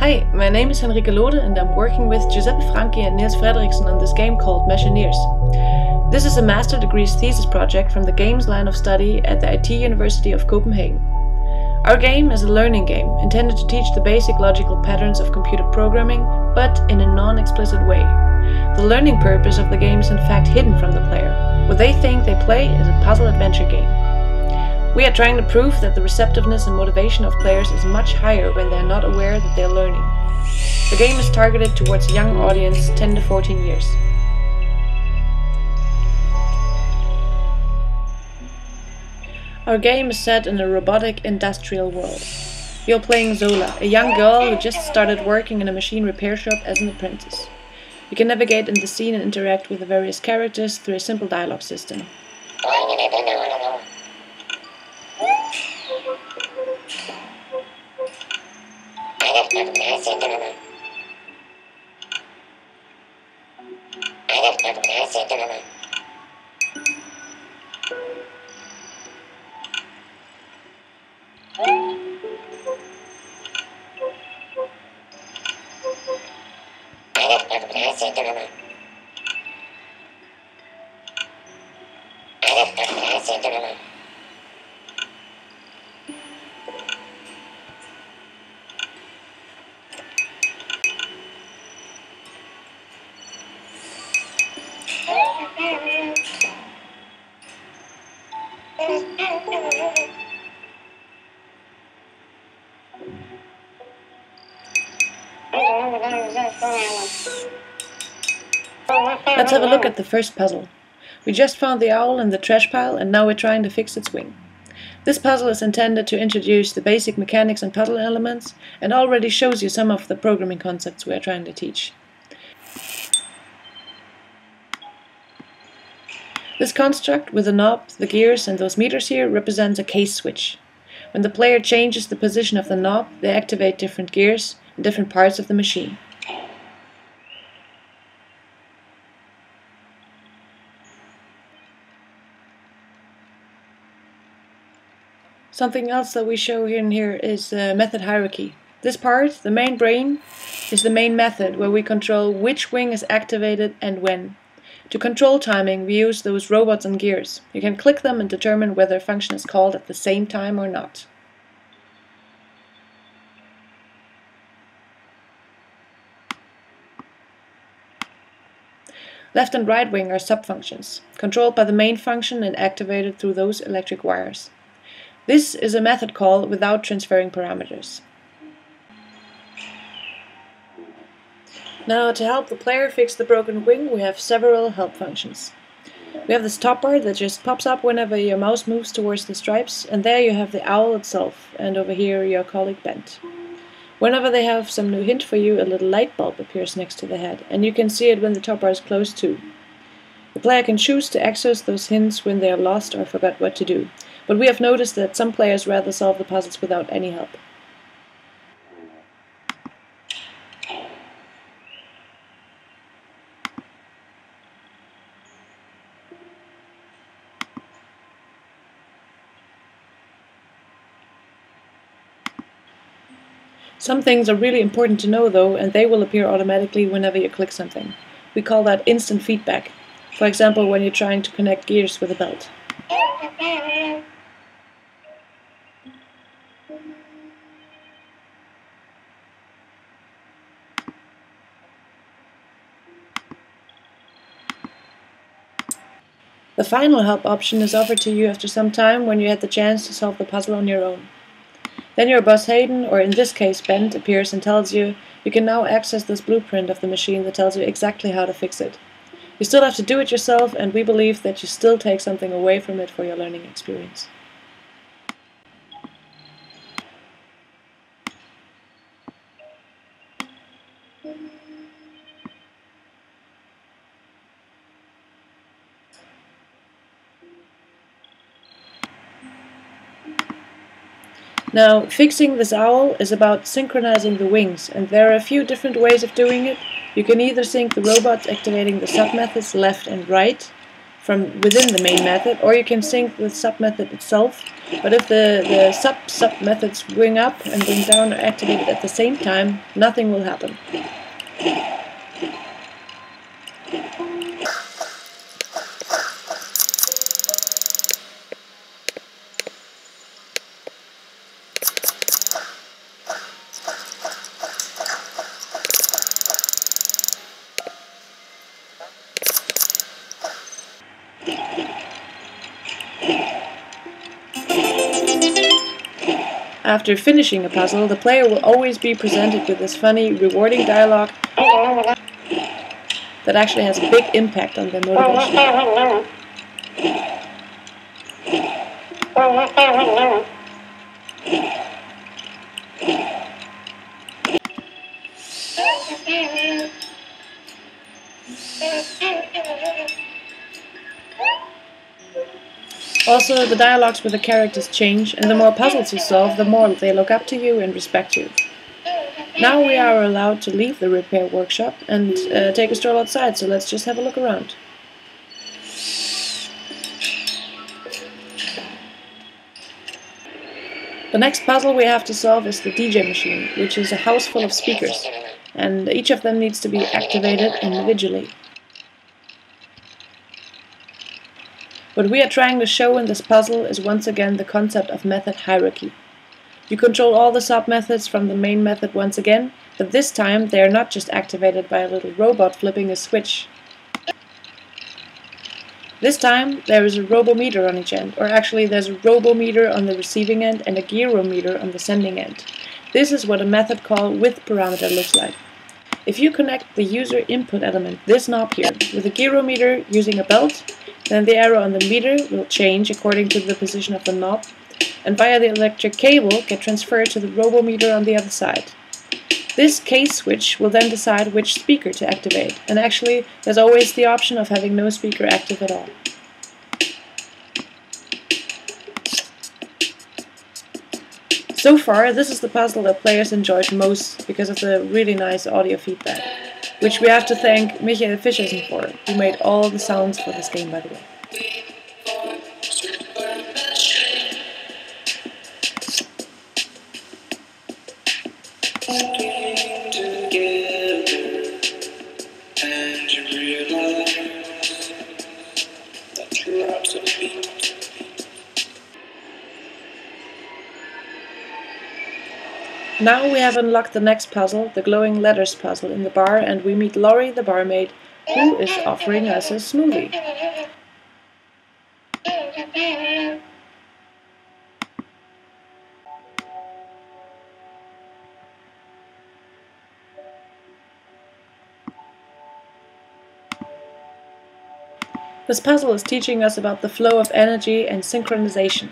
Hi, my name is Henrike Lode and I'm working with Giuseppe, Franchi and Niels Frederiksen on this game called Machiniers. This is a master degree's thesis project from the games line of study at the ITU of Copenhagen. Our game is a learning game intended to teach the basic logical patterns of computer programming, but in a non-explicit way. The learning purpose of the game is in fact hidden from the player. What they think they play is a puzzle adventure game. We are trying to prove that the receptiveness and motivation of players is much higher when they are not aware that they are learning. The game is targeted towards a young audience 10 to 14 years. Our game is set in a robotic industrial world. You're playing Zola, a young girl who just started working in a machine repair shop as an apprentice. You can navigate in the scene and interact with the various characters through a simple dialogue system. Let's have a look at the first puzzle. We just found the owl in the trash pile and now we're trying to fix its wing. This puzzle is intended to introduce the basic mechanics and puzzle elements and already shows you some of the programming concepts we are trying to teach. This construct with the knob, the gears and those meters here represents a case switch. When the player changes the position of the knob, they activate different gears in different parts of the machine. Something else that we show here is the method hierarchy. This part, the main brain, is the main method where we control which wing is activated and when. To control timing, we use those robots and gears. You can click them and determine whether a function is called at the same time or not. Left and right wing are subfunctions, controlled by the main function and activated through those electric wires. This is a method call without transferring parameters. Now, to help the player fix the broken wing, we have several help functions. We have this top bar that just pops up whenever your mouse moves towards the stripes, and there you have the owl itself, and over here your colleague Bent. Whenever they have some new hint for you, a little light bulb appears next to the head, and you can see it when the top bar is closed too. The player can choose to access those hints when they are lost or forgot what to do. But we have noticed that some players rather solve the puzzles without any help. Some things are really important to know though, and they will appear automatically whenever you click something. We call that instant feedback. For example, when you're trying to connect gears with a belt. The final help option is offered to you after some time when you had the chance to solve the puzzle on your own. Then your boss Hayden, or in this case Bent, appears and tells you you can now access this blueprint of the machine that tells you exactly how to fix it. You still have to do it yourself, and we believe that you still take something away from it for your learning experience. Now, fixing this owl is about synchronizing the wings, and there are a few different ways of doing it. You can either sync the robots activating the sub-methods left and right, from within the main method, or you can sync the sub-method itself. But if the sub-methods wing up and wing down are activated at the same time, nothing will happen. After finishing a puzzle, the player will always be presented with this funny, rewarding dialogue that actually has a big impact on their motivation. Also, the dialogues with the characters change, and the more puzzles you solve, the more they look up to you and respect you. Now we are allowed to leave the repair workshop and take a stroll outside, so let's just have a look around. The next puzzle we have to solve is the DJ machine, which is a house full of speakers, and each of them needs to be activated individually. What we are trying to show in this puzzle is once again the concept of method hierarchy. You control all the sub-methods from the main method once again, but this time they are not just activated by a little robot flipping a switch. This time there is a robometer on each end, or actually there's a robometer on the receiving end and a gyrometer on the sending end. This is what a method call with parameter looks like. If you connect the user input element, this knob here, with a gyrometer using a belt, then the arrow on the meter will change according to the position of the knob, and via the electric cable get transferred to the robometer on the other side. This case switch will then decide which speaker to activate, and actually there's always the option of having no speaker active at all. So far, this is the puzzle that players enjoyed most because of the really nice audio feedback, which we have to thank Michael Fischerson for, who made all the sounds for this game, by the way. Now we have unlocked the next puzzle, the glowing letters puzzle, in the bar, and we meet Laurie, the barmaid, who is offering us a smoothie. This puzzle is teaching us about the flow of energy and synchronization.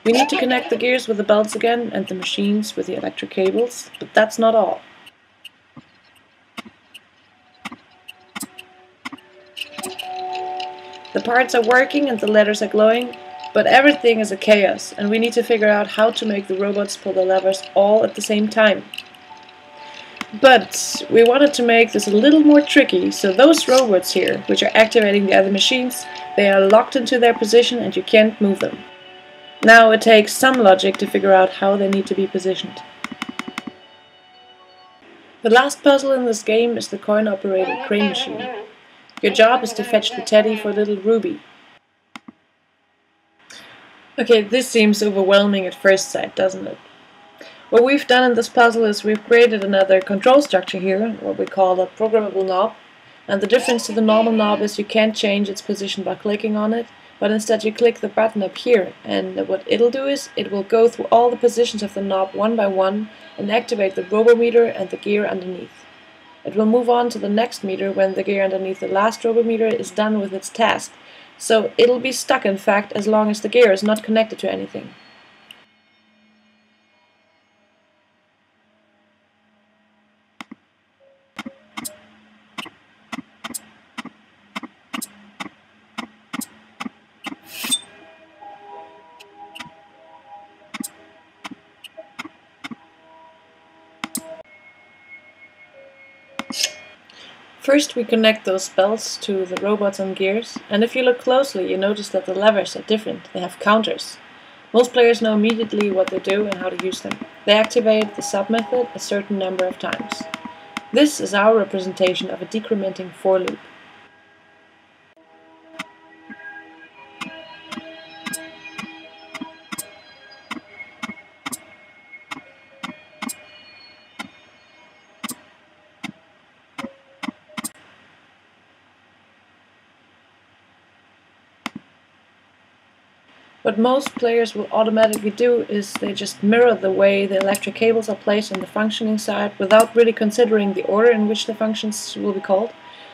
We need to connect the gears with the belts again and the machines with the electric cables, but that's not all. The parts are working and the letters are glowing, but everything is a chaos, and we need to figure out how to make the robots pull the levers all at the same time. But we wanted to make this a little more tricky, so those robots here, which are activating the other machines, they are locked into their position and you can't move them. Now it takes some logic to figure out how they need to be positioned. The last puzzle in this game is the coin-operated crane machine. Your job is to fetch the teddy for little Ruby. Okay, this seems overwhelming at first sight, doesn't it? What we've done in this puzzle is we've created another control structure here, what we call a programmable knob. And the difference to the normal knob is you can't change its position by clicking on it, but instead you click the button up here, and what it'll do is it will go through all the positions of the knob one by one and activate the robometer and the gear underneath. It will move on to the next meter when the gear underneath the last robometer is done with its task. So it'll be stuck, in fact, as long as the gear is not connected to anything. First we connect those belts to the robots and gears, and if you look closely you notice that the levers are different, they have counters. Most players know immediately what they do and how to use them. They activate the sub method a certain number of times. This is our representation of a decrementing for loop. What most players will automatically do is they just mirror the way the electric cables are placed on the functioning side without really considering the order in which the functions will be called.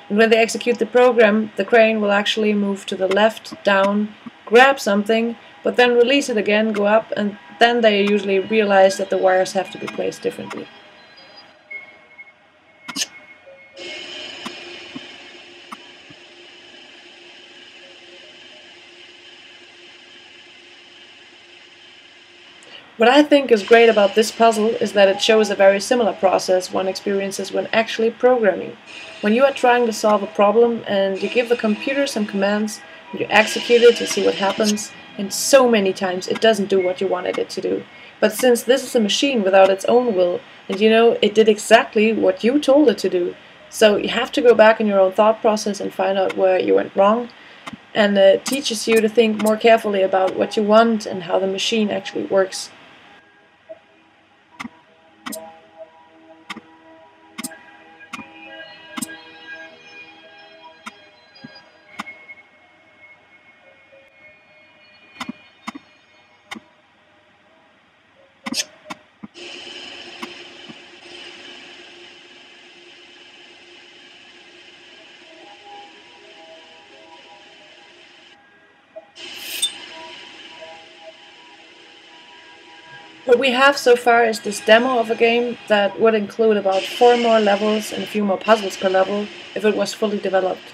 And when they execute the program, the crane will actually move to the left, down, grab something, but then release it again, go up, and then they usually realize that the wires have to be placed differently. What I think is great about this puzzle is that it shows a very similar process one experiences when actually programming. When you are trying to solve a problem and you give the computer some commands, and you execute it to see what happens, and so many times it doesn't do what you wanted it to do. But since this is a machine without its own will, and you know it did exactly what you told it to do, so you have to go back in your own thought process and find out where you went wrong, and it teaches you to think more carefully about what you want and how the machine actually works. What we have so far is this demo of a game that would include about 4 more levels and a few more puzzles per level if it was fully developed.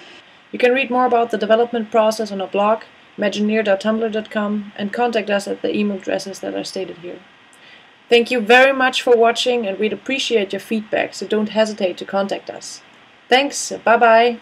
You can read more about the development process on our blog, imagineer.tumblr.com, and contact us at the email addresses that are stated here. Thank you very much for watching, and we'd appreciate your feedback, so don't hesitate to contact us. Thanks, bye bye!